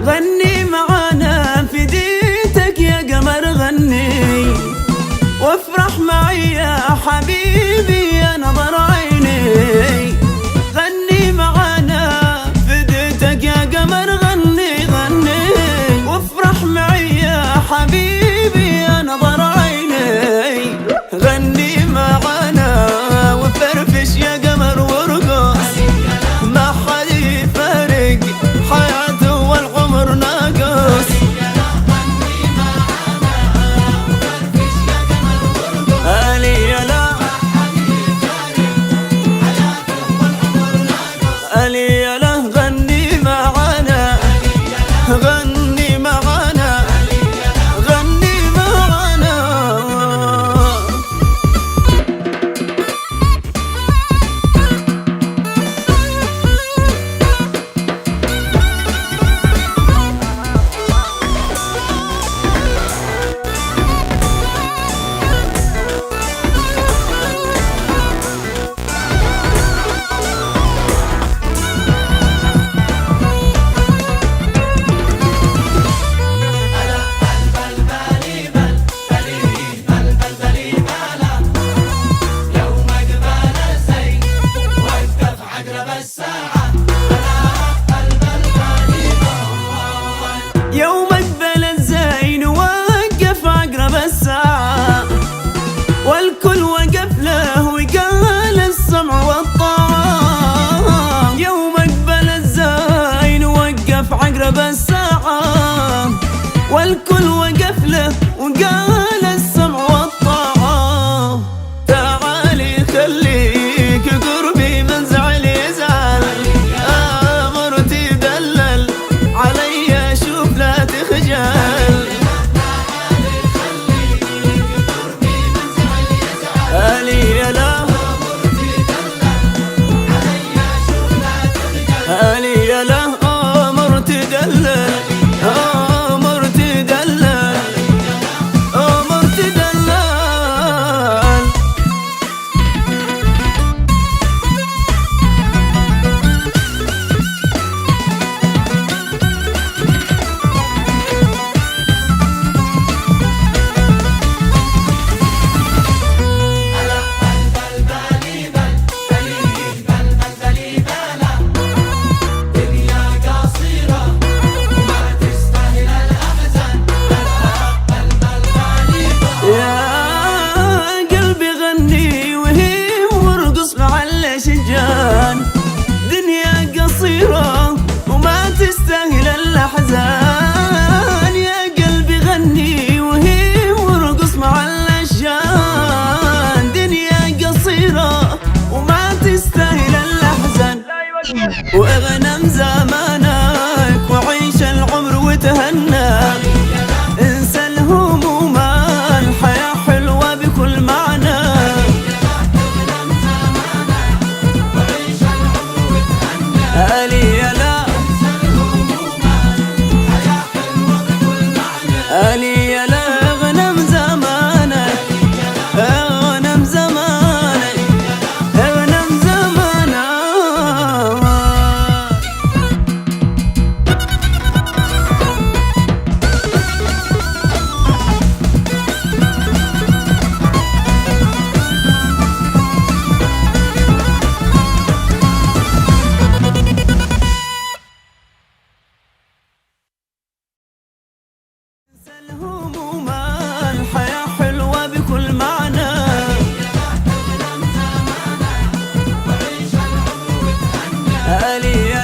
غني معانا في ديتك يا قمر غني، وافرح معي يا حبيبي يا نظر عيني. غني معانا في ديتك يا قمر غني غني، وافرح معي يا حبيبي يا نظر عيني. غني معانا وفرفش يا قمر وارقص، ما حد يفارق حياته والعمر ناقص. ألي يلا ألي يلا غني معانا، غني معانا، غني معانا. يوم اقبل الزين وقف عقرب الساعة، والكل وقف له وقال السمع والطاعة. يوم اقبل الزين وقف عقرب الساعة، والكل وقف له وقال السمع والطاعة. تعالي خليك قربي من زعل يزعل، امرتي دلل علي شوف لا تخجل. ألي يلا ألي يلا أمر تدلل، أمر تدلل، أمر تدلل. دنيا قصيرة وما تستاهل الأحزان، يا قلبي غني وهي وارقص مع الأشجان. دنيا قصيرة وما تستاهل الأحزان، واغنم زمانك وعيش العمر وتهنى. انسى الهموم الحياة حلوة بكل معنى. ألي يلا ألي يلا اغنم زمانك، اغنم زمانك، اغنم زمانك. الهموم الحياة حلوة بكل معنى. ألي